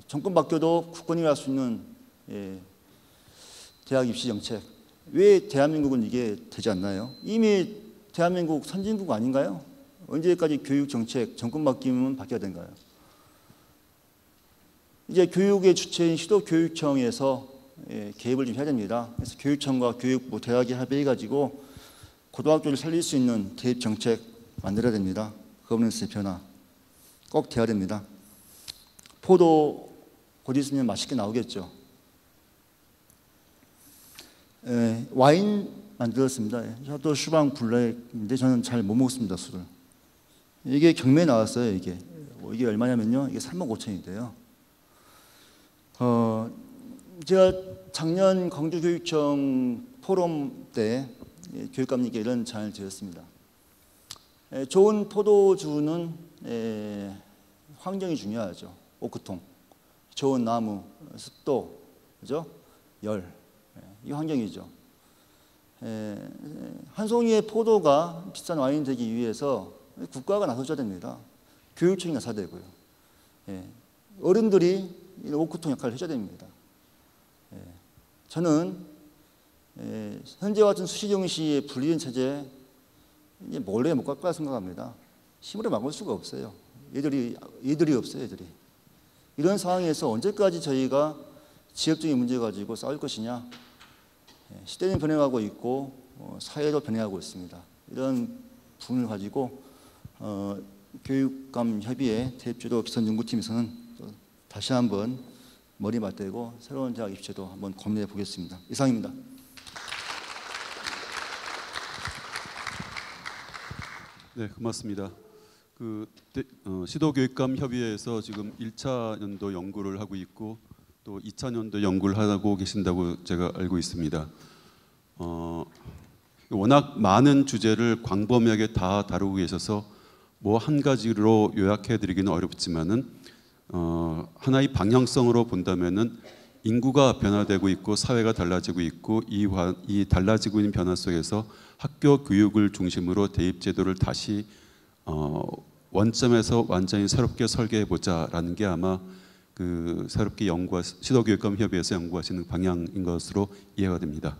정권 바뀌어도 국권이 할 수 있는 대학 입시 정책. 왜 대한민국은 이게 되지 않나요? 이미 대한민국 선진국 아닌가요? 언제까지 교육 정책 정권 바뀌면 바뀌어야 된가요? 이제 교육의 주체인 시도교육청에서 개입을 좀 해야 됩니다. 그래서 교육청과 교육부, 대학이 합의해가지고 고등학교를 살릴 수 있는 대입 정책 만들어야 됩니다. 거버넌스의 변화 꼭 돼야 됩니다. 포도 곧 있으면 맛있게 나오겠죠. 와인 만들었습니다. 샤또 슈방 블랙인데 저는 잘 못 먹습니다, 술을. 이게 경매에 나왔어요. 이게 얼마냐면요, 이게 3만 5천이 돼요. 제가 작년 광주교육청 포럼 때 교육감님께 이런 제안을 드렸습니다. 좋은 포도주는 환경이 중요하죠. 오크통, 좋은 나무, 습도, 그죠? 열, 이 환경이죠. 한 송이의 포도가 비싼 와인이 되기 위해서 국가가 나서줘야 됩니다. 교육청이 나서야 되고요. 어른들이 오크통 역할을 해줘야 됩니다. 저는 현재 같은 수시정시의 불리한 체제 이제 몰래 못 갈 거라 생각합니다. 힘으로 막을 수가 없어요. 얘들이 없어요. 얘들이. 이런 상황에서 언제까지 저희가 지역적인 문제 가지고 싸울 것이냐. 시대는 변해가고 있고 사회도 변해가고 있습니다. 이런 부분을 가지고 교육감 협의회 대입제도 기선 연구팀에서는 다시 한번 머리 맞대고 새로운 대학 입시도 한번 고민해 보겠습니다. 이상입니다. 네, 고맙습니다. 시도교육감 협의회에서 지금 1차 연도 연구를 하고 있고 또 2차 연도 연구를 하고 계신다고 제가 알고 있습니다. 워낙 많은 주제를 광범위하게 다 다루고 계셔서 뭐 한 가지로 요약해 드리기는 어렵지만은 하나의 방향성으로 본다면은 인구가 변화되고 있고 사회가 달라지고 있고 이 달라지고 있는 변화 속에서 학교 교육을 중심으로 대입 제도를 다시 원점에서 완전히 새롭게 설계해 보자라는 게 아마 새롭게 시도교육감 협의회에서 연구하시는 방향인 것으로 이해가 됩니다.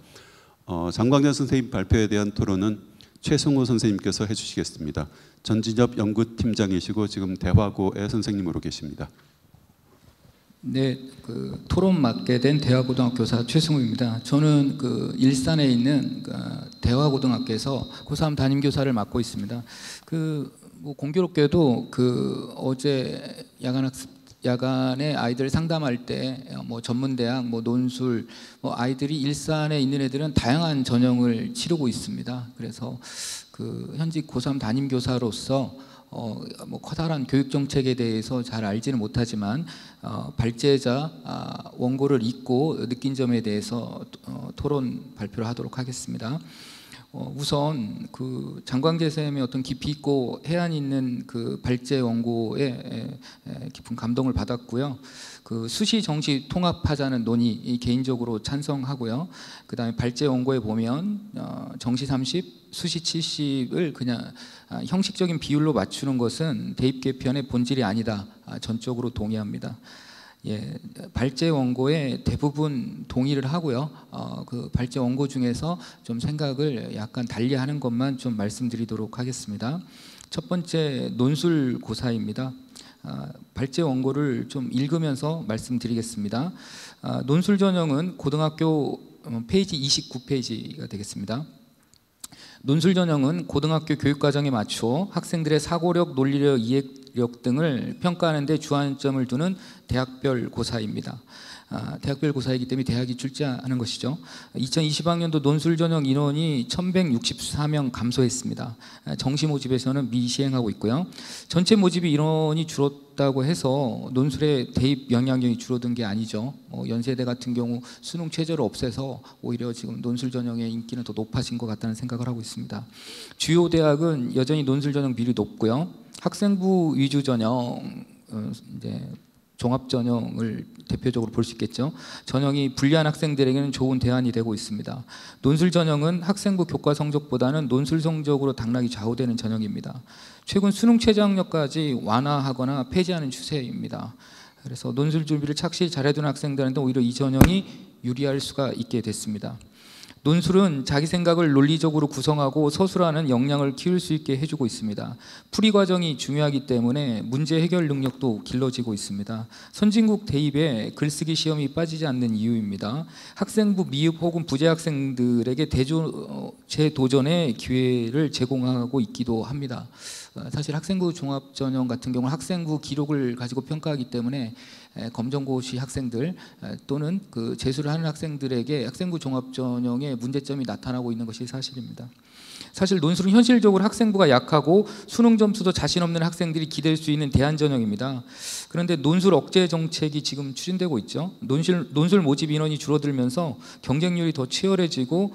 장광재 선생님 발표에 대한 토론은 최승호 선생님께서 해주시겠습니다. 전진엽 연구팀장이시고 지금 대화고의 선생님으로 계십니다. 네, 토론 맡게 된 대화고등학교사 최승우입니다. 저는 일산에 있는 대화고등학교에서 고3 담임교사를 맡고 있습니다. 뭐 공교롭게도 어제 야간에 아이들 상담할 때 뭐 전문대학, 뭐 논술, 뭐 아이들이 일산에 있는 애들은 다양한 전형을 치르고 있습니다. 그래서 현직 고3 담임교사로서 뭐 커다란 교육 정책에 대해서 잘 알지는 못하지만 발제자 원고를 읽고 느낀 점에 대해서 토론 발표를 하도록 하겠습니다. 우선 장광재 쌤의 어떤 깊이 있고 해안 있는 발제 원고에 깊은 감동을 받았고요. 수시 정시 통합하자는 논의 개인적으로 찬성하고요. 그다음에 발제 원고에 보면 정시 30, 수시 70을 그냥 형식적인 비율로 맞추는 것은 대입 개편의 본질이 아니다. 전적으로 동의합니다. 예, 발제 원고에 대부분 동의를 하고요. 그 발제 원고 중에서 좀 생각을 약간 달리하는 것만 좀 말씀드리도록 하겠습니다. 첫 번째 논술 고사입니다. 발제 원고를 좀 읽으면서 말씀드리겠습니다. 논술 전형은 고등학교 페이지 29페이지가 되겠습니다. 논술 전형은 고등학교 교육과정에 맞추어 학생들의 사고력, 논리력, 이해력 등을 평가하는 데 주안점을 두는 대학별 고사입니다. 대학별 고사이기 때문에 대학이 출제하는 것이죠. 2020학년도 논술 전형 인원이 1164명 감소했습니다. 정시 모집에서는 미시행하고 있고요. 전체 모집이 인원이 줄었다고 해서 논술의 대입 영향력이 줄어든 게 아니죠. 연세대 같은 경우 수능 최저를 없애서 오히려 지금 논술 전형의 인기는 더 높아진 것 같다는 생각을 하고 있습니다. 주요 대학은 여전히 논술 전형 비율이 높고요. 학생부 위주 전형, 이제 종합 전형을 대표적으로 볼 수 있겠죠. 전형이 불리한 학생들에게는 좋은 대안이 되고 있습니다. 논술 전형은 학생부 교과 성적보다는 논술 성적으로 당락이 좌우되는 전형입니다. 최근 수능 최저 학력까지 완화하거나 폐지하는 추세입니다. 그래서 논술 준비를 착실히 잘해둔 학생들한테 오히려 이 전형이 유리할 수가 있게 됐습니다. 논술은 자기 생각을 논리적으로 구성하고 서술하는 역량을 키울 수 있게 해주고 있습니다. 풀이 과정이 중요하기 때문에 문제 해결 능력도 길러지고 있습니다. 선진국 대입에 글쓰기 시험이 빠지지 않는 이유입니다. 학생부 미흡 혹은 부재 학생들에게 재도전의 기회를 제공하고 있기도 합니다. 사실 학생부 종합전형 같은 경우는 학생부 기록을 가지고 평가하기 때문에 검정고시 학생들 또는 그 재수를 하는 학생들에게 학생부 종합전형의 문제점이 나타나고 있는 것이 사실입니다. 사실 논술은 현실적으로 학생부가 약하고 수능 점수도 자신 없는 학생들이 기댈 수 있는 대안전형입니다. 그런데 논술 억제 정책이 지금 추진되고 있죠. 논술 모집 인원이 줄어들면서 경쟁률이 더 치열해지고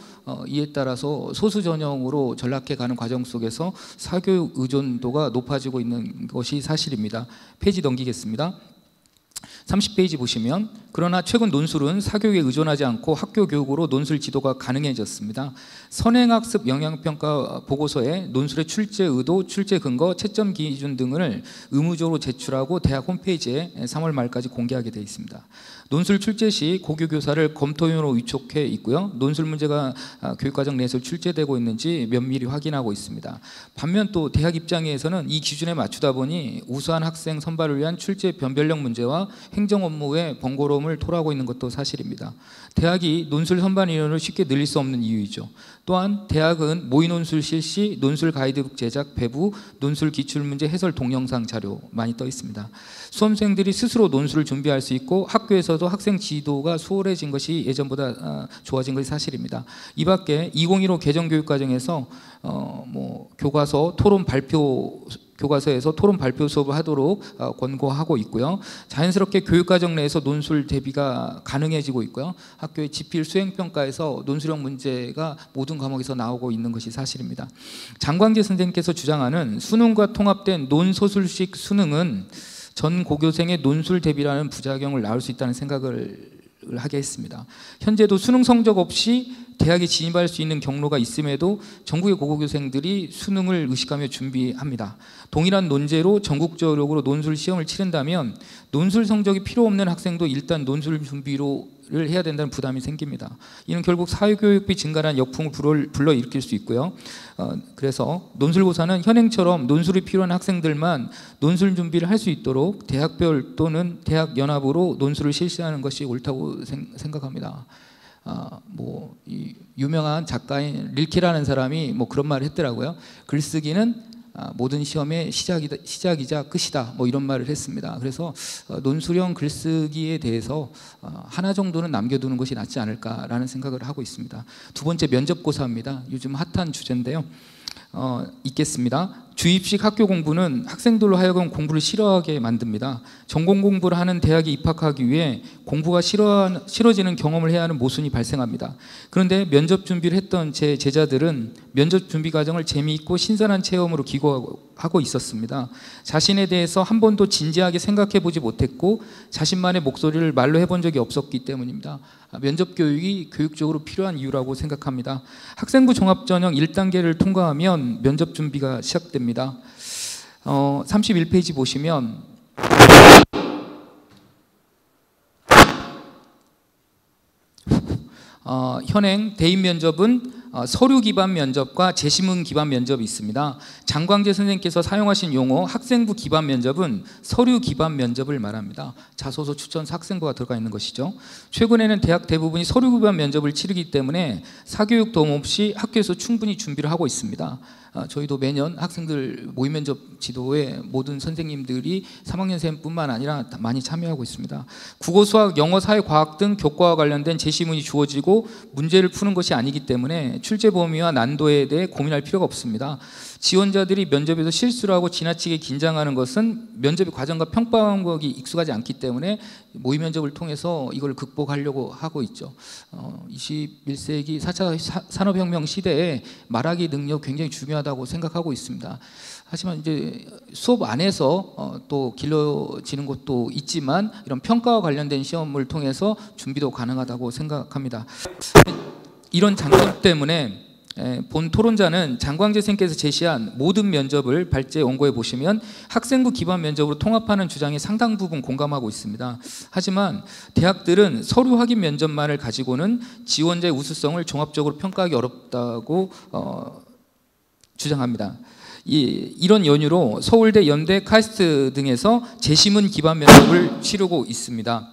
이에 따라서 소수 전형으로 전락해 가는 과정 속에서 사교육 의존도가 높아지고 있는 것이 사실입니다. 페이지 넘기겠습니다. 30페이지 보시면 그러나 최근 논술은 사교육에 의존하지 않고 학교 교육으로 논술 지도가 가능해졌습니다. 선행학습 영향평가 보고서에 논술의 출제 의도, 출제 근거, 채점 기준 등을 의무적으로 제출하고 대학 홈페이지에 3월 말까지 공개하게 되어 있습니다. 논술 출제 시 고교 교사를 검토용으로 위촉해 있고요. 논술 문제가 교육과정 내에서 출제되고 있는지 면밀히 확인하고 있습니다. 반면 또 대학 입장에서는 이 기준에 맞추다 보니 우수한 학생 선발을 위한 출제 변별력 문제와 행정 업무에 번거로움을 토로하고 있는 것도 사실입니다. 대학이 논술 선발 인원을 쉽게 늘릴 수 없는 이유이죠. 또한 대학은 모의 논술 실시, 논술 가이드북 제작, 배부, 논술 기출문제 해설 동영상 자료 많이 떠 있습니다. 수험생들이 스스로 논술을 준비할 수 있고 학교에서도 학생 지도가 수월해진 것이 예전보다 좋아진 것이 사실입니다. 이 밖에 2015 개정교육과정에서 교과서 토론 발표 교과서에서 토론 발표 수업을 하도록 권고하고 있고요. 자연스럽게 교육과정 내에서 논술 대비가 가능해지고 있고요. 학교의 지필 수행평가에서 논술형 문제가 모든 과목에서 나오고 있는 것이 사실입니다. 장광재 선생님께서 주장하는 수능과 통합된 논소술식 수능은 전 고교생의 논술 대비라는 부작용을 낳을 수 있다는 생각을 하게 했습니다. 현재도 수능 성적 없이 대학에 진입할 수 있는 경로가 있음에도 전국의 고교생들이 수능을 의식하며 준비합니다. 동일한 논제로 전국적으로 논술 시험을 치른다면 논술 성적이 필요 없는 학생도 일단 논술 준비를 해야 된다는 부담이 생깁니다. 이는 결국 사회교육비 증가라는 역풍을 불러일으킬 수 있고요. 그래서 논술고사는 현행처럼 논술이 필요한 학생들만 논술 준비를 할 수 있도록 대학별 또는 대학연합으로 논술을 실시하는 것이 옳다고 생각합니다. 이 유명한 작가인 릴케라는 사람이 그런 말을 했더라고요. 글쓰기는 모든 시험의 시작이자 끝이다. 이런 말을 했습니다. 그래서 논술형 글쓰기에 대해서 하나 정도는 남겨두는 것이 낫지 않을까라는 생각을 하고 있습니다. 두 번째 면접고사입니다. 요즘 핫한 주제인데요. 있겠습니다. 주입식 학교 공부는 학생들로 하여금 공부를 싫어하게 만듭니다. 전공 공부를 하는 대학에 입학하기 위해 공부가 싫어지는 경험을 해야 하는 모순이 발생합니다. 그런데 면접 준비를 했던 제 제자들은 면접 준비 과정을 재미있고 신선한 체험으로 기고하고 있었습니다. 자신에 대해서 한 번도 진지하게 생각해 보지 못했고 자신만의 목소리를 말로 해본 적이 없었기 때문입니다. 면접 교육이 교육적으로 필요한 이유라고 생각합니다. 학생부 종합전형 1단계를 통과하면 면접 준비가 시작됩니다. 31페이지 보시면 현행 대입 면접은 서류 기반 면접과 제시문 기반 면접이 있습니다. 장광재 선생님께서 사용하신 용어 학생부 기반 면접은 서류 기반 면접을 말합니다. 자소서, 추천서, 학생부가 들어가 있는 것이죠. 최근에는 대학 대부분이 서류 기반 면접을 치르기 때문에 사교육 도움 없이 학교에서 충분히 준비를 하고 있습니다. 저희도 매년 학생들 모의 면접 지도에 모든 선생님들이 3학년생뿐만 아니라 많이 참여하고 있습니다. 국어, 수학, 영어, 사회, 과학 등 교과와 관련된 제시문이 주어지고 문제를 푸는 것이 아니기 때문에 출제 범위와 난도에 대해 고민할 필요가 없습니다. 지원자들이 면접에서 실수를 하고 지나치게 긴장하는 것은 면접의 과정과 평가 방법이 익숙하지 않기 때문에 모의 면접을 통해서 이걸 극복하려고 하고 있죠. 21세기 4차 산업혁명 시대에 말하기 능력 굉장히 중요하다고 생각하고 있습니다. 하지만 이제 수업 안에서 또 길러지는 것도 있지만 이런 평가와 관련된 시험을 통해서 준비도 가능하다고 생각합니다. 이런 장점 때문에 본 토론자는 장광재 선생님께서 제시한 모든 면접을 발제 원고에 보시면 학생부 기반 면접으로 통합하는 주장에 상당 부분 공감하고 있습니다. 하지만 대학들은 서류 확인 면접만을 가지고는 지원자의 우수성을 종합적으로 평가하기 어렵다고 주장합니다. 이런 연유로 서울대, 연대, 카이스트 등에서 제시문 기반 면접을 치르고 있습니다.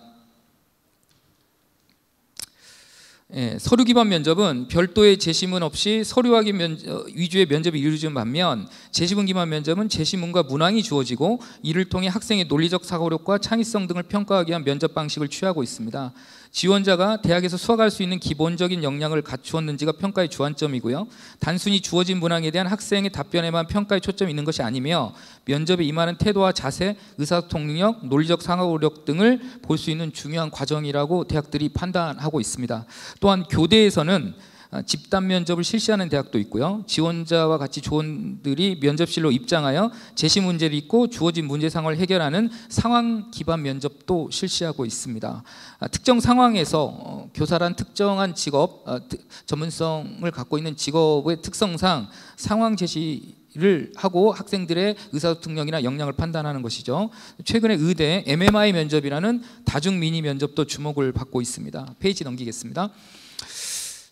서류 기반 면접은 별도의 제시문 없이 서류 확인 위주의 면접이 이루어지는 반면 제시문 기반 면접은 제시문과 문항이 주어지고 이를 통해 학생의 논리적 사고력과 창의성 등을 평가하기 위한 면접 방식을 취하고 있습니다. 지원자가 대학에서 수학할 수 있는 기본적인 역량을 갖추었는지가 평가의 주안점이고요. 단순히 주어진 문항에 대한 학생의 답변에만 평가의 초점이 있는 것이 아니며 면접에 임하는 태도와 자세, 의사소통 능력, 논리적 사고력 등을 볼 수 있는 중요한 과정이라고 대학들이 판단하고 있습니다. 또한 교대에서는 집단 면접을 실시하는 대학도 있고요. 지원자와 같이 조원들이 면접실로 입장하여 제시 문제를 읽고 주어진 문제 상황을 해결하는 상황 기반 면접도 실시하고 있습니다. 특정 상황에서 교사란 특정한 직업, 전문성을 갖고 있는 직업의 특성상 상황 제시를 하고 학생들의 의사소통력이나 역량을 판단하는 것이죠. 최근에 의대 MMI 면접이라는 다중 미니 면접도 주목을 받고 있습니다. 페이지 넘기겠습니다.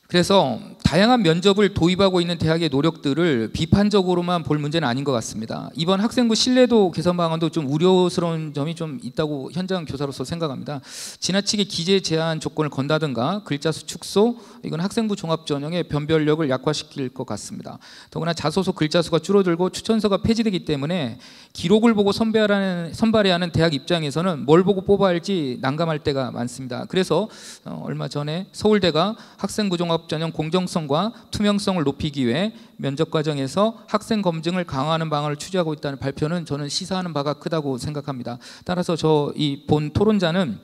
그래서 다양한 면접을 도입하고 있는 대학의 노력들을 비판적으로만 볼 문제는 아닌 것 같습니다. 이번 학생부 신뢰도 개선 방안도 좀 우려스러운 점이 좀 있다고 현장 교사로서 생각합니다. 지나치게 기재 제한 조건을 건다든가 글자 수 축소, 이건 학생부 종합 전형의 변별력을 약화시킬 것 같습니다. 더구나 자소서 글자 수가 줄어들고 추천서가 폐지되기 때문에 기록을 보고 선발해야 하는 대학 입장에서는 뭘 보고 뽑아야 할지 난감할 때가 많습니다. 그래서 얼마 전에 서울대가 학생부 종합 전형 공정성과 투명성을 높이기 위해 면접 과정에서 학생 검증을 강화하는 방안을 추진하고 있다는 발표는 저는 시사하는 바가 크다고 생각합니다. 따라서 이 본 토론자는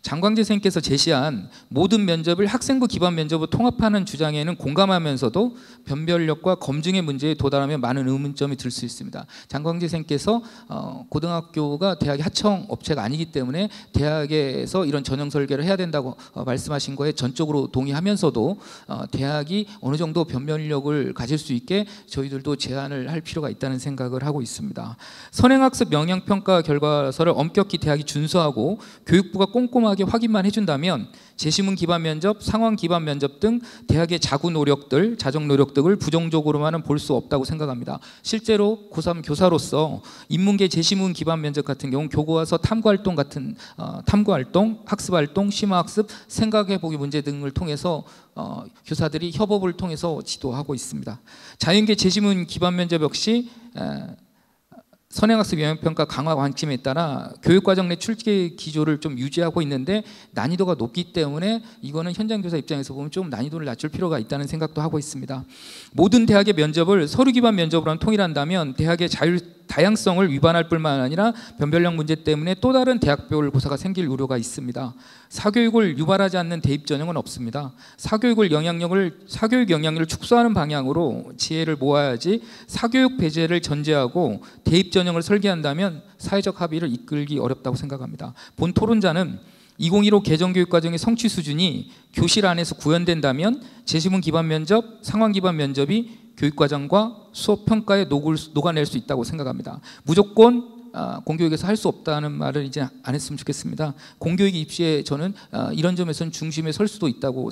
장광재 선생님께서 제시한 모든 면접을 학생부 기반 면접으로 통합하는 주장에는 공감하면서도 변별력과 검증의 문제에 도달하면 많은 의문점이 들 수 있습니다. 장광재 선생님께서 고등학교가 대학의 하청 업체가 아니기 때문에 대학에서 이런 전형 설계를 해야 된다고 말씀하신 거에 전적으로 동의하면서도 대학이 어느 정도 변별력을 가질 수 있게 저희들도 제안을 할 필요가 있다는 생각을 하고 있습니다. 선행학습 영향평가 결과서를 엄격히 대학이 준수하고 교육부가 꼼꼼하게 확인만 해준다면 제시문 기반 면접, 상황 기반 면접 등 대학의 자구 노력들, 자정 노력들을 부정적으로만은 볼 수 없다고 생각합니다. 실제로 고3 교사로서 인문계 제시문 기반 면접 같은 경우는 교과서 탐구활동 같은 탐구활동, 학습활동, 심화학습, 생각해보기 문제 등을 통해서 교사들이 협업을 통해서 지도하고 있습니다. 자연계 제시문 기반 면접 역시 선행학습 영향평가 강화 관점에 따라 교육과정 내 출제 기조를 좀 유지하고 있는데 난이도가 높기 때문에 이거는 현장 교사 입장에서 보면 좀 난이도를 낮출 필요가 있다는 생각도 하고 있습니다. 모든 대학의 면접을 서류 기반 면접으로 통일한다면 대학의 다양성을 위반할 뿐만 아니라 변별력 문제 때문에 또 다른 대학별 고사가 생길 우려가 있습니다. 사교육을 유발하지 않는 대입 전형은 없습니다. 사교육 영향력을 축소하는 방향으로 지혜를 모아야지 사교육 배제를 전제하고 대입 전형을 설계한다면 사회적 합의를 이끌기 어렵다고 생각합니다. 본 토론자는 2015 개정교육과정의 성취 수준이 교실 안에서 구현된다면 제시문 기반 면접, 상황 기반 면접이 교육과정과 수업평가에 녹아낼 수 있다고 생각합니다. 무조건 공교육에서 할 수 없다는 말을 이제 안 했으면 좋겠습니다. 공교육 입시에 저는 이런 점에서는 중심에 설 수도 있다고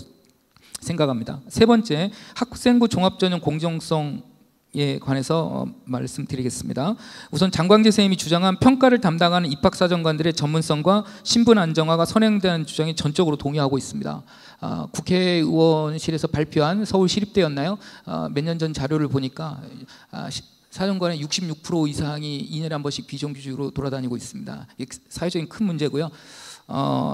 생각합니다. 세 번째, 학생부 종합전형 공정성에 관해서 말씀드리겠습니다. 우선 장광재 선생님이 주장한 평가를 담당하는 입학사정관들의 전문성과 신분 안정화가 선행되는 주장에 전적으로 동의하고 있습니다. 국회의원실에서 발표한 서울시립대였나요? 몇 년 전 자료를 보니까 사정관의 66% 이상이 2년에 한 번씩 비정규직으로 돌아다니고 있습니다. 사회적인 큰 문제고요.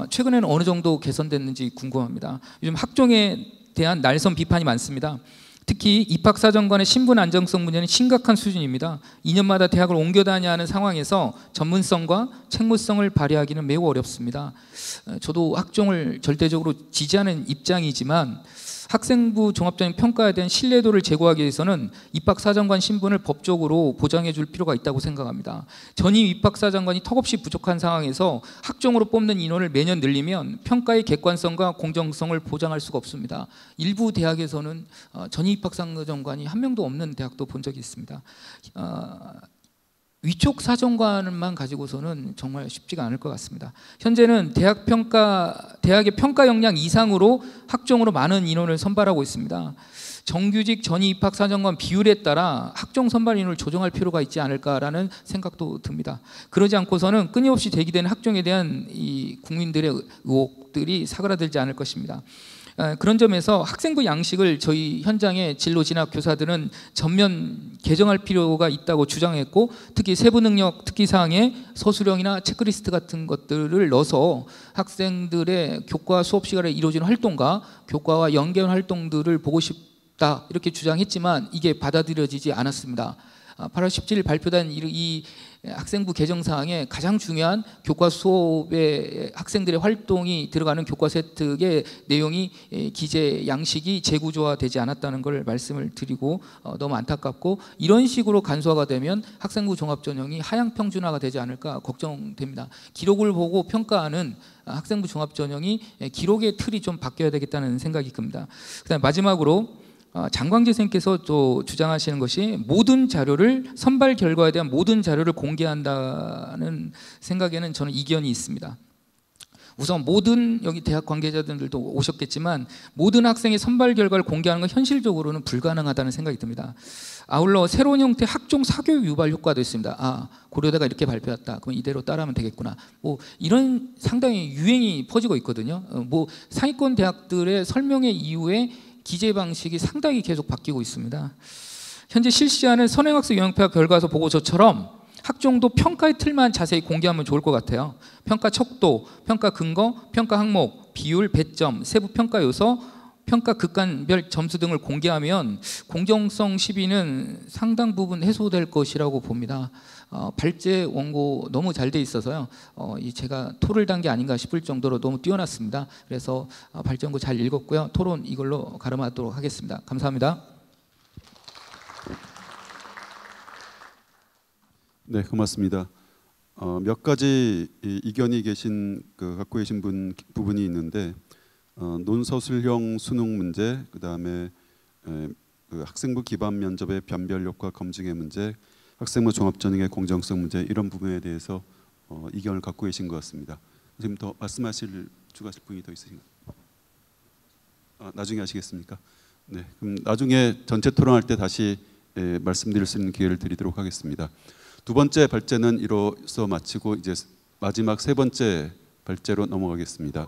최근에는 어느 정도 개선됐는지 궁금합니다. 요즘 학종에 대한 날선 비판이 많습니다. 특히 입학사정관의 신분 안정성 문제는 심각한 수준입니다. 2년마다 대학을 옮겨 다녀야 하는 상황에서 전문성과 책무성을 발휘하기는 매우 어렵습니다. 저도 학종을 절대적으로 지지하는 입장이지만 학생부 종합전형 평가에 대한 신뢰도를 제고하기 위해서는 입학사정관 신분을 법적으로 보장해 줄 필요가 있다고 생각합니다. 전임 입학사정관이 턱없이 부족한 상황에서 학종으로 뽑는 인원을 매년 늘리면 평가의 객관성과 공정성을 보장할 수가 없습니다. 일부 대학에서는 전임 입학사정관이 한 명도 없는 대학도 본 적이 있습니다. 위촉 사정관만 가지고서는 정말 쉽지가 않을 것 같습니다. 현재는 대학의 평가 역량 이상으로 학종으로 많은 인원을 선발하고 있습니다. 정규직 전입 입학 사정관 비율에 따라 학종 선발 인원을 조정할 필요가 있지 않을까라는 생각도 듭니다. 그러지 않고서는 끊임없이 제기되는 학종에 대한 이 국민들의 의혹들이 사그라들지 않을 것입니다. 그런 점에서 학생부 양식을 저희 현장의 진로 진학 교사들은 전면 개정할 필요가 있다고 주장했고, 특히 세부 능력 특기 사항에 서술형이나 체크리스트 같은 것들을 넣어서 학생들의 교과 수업 시간에 이루어지는 활동과 교과와 연계한 활동들을 보고 싶다 이렇게 주장했지만 이게 받아들여지지 않았습니다. 8월 17일 발표된 이 학생부 개정 사항에 가장 중요한 교과 수업에 학생들의 활동이 들어가는 교과 세특의 내용이 기재 양식이 재구조화되지 않았다는 걸 말씀을 드리고 너무 안타깝고, 이런 식으로 간소화가 되면 학생부 종합전형이 하향 평준화가 되지 않을까 걱정됩니다. 기록을 보고 평가하는 학생부 종합전형이 기록의 틀이 좀 바뀌어야 되겠다는 생각이 듭니다. 그다음 마지막으로 장광재 선생님께서 또 주장하시는 것이 모든 자료를 선발 결과에 대한 모든 자료를 공개한다는 생각에는 저는 이견이 있습니다. 우선 모든 여기 대학 관계자들도 오셨겠지만 모든 학생의 선발 결과를 공개하는 건 현실적으로는 불가능하다는 생각이 듭니다. 아울러 새로운 형태 학종 사교육 유발 효과도 있습니다. 고려대가 이렇게 발표했다. 그럼 이대로 따라하면 되겠구나. 뭐 이런 상당히 유행이 퍼지고 있거든요. 뭐 상위권 대학들의 설명회 이후에 기재 방식이 상당히 계속 바뀌고 있습니다. 현재 실시하는 선행학습 영역평가 결과서 보고서처럼 학종도 평가의 틀만 자세히 공개하면 좋을 것 같아요. 평가 척도, 평가 근거, 평가 항목, 비율, 배점, 세부 평가 요소, 평가 극간별 점수 등을 공개하면 공정성 시비는 상당 부분 해소될 것이라고 봅니다. 발제 원고 너무 잘 돼 있어서요. 제가 토를 단 게 아닌가 싶을 정도로 너무 뛰어났습니다. 그래서 발제 원고 잘 읽었고요. 토론 이걸로 가름하도록 하겠습니다. 감사합니다. 네, 고맙습니다. 몇 가지 이견이 갖고 계신 부분이 있는데, 논서술형 수능 문제, 그다음에 그 학생부 기반 면접의 변별 효과 검증의 문제, 학생부 종합전형의 공정성 문제, 이런 부분에 대해서 이견을 갖고 계신 것 같습니다. 선생님 더 추가하실 분이 더 있으신가요? 나중에 하시겠습니까? 네, 그럼 나중에 전체 토론할 때 다시 말씀드릴 수 있는 기회를 드리도록 하겠습니다. 두 번째 발제는 이로써 마치고 이제 마지막 세 번째 발제로 넘어가겠습니다.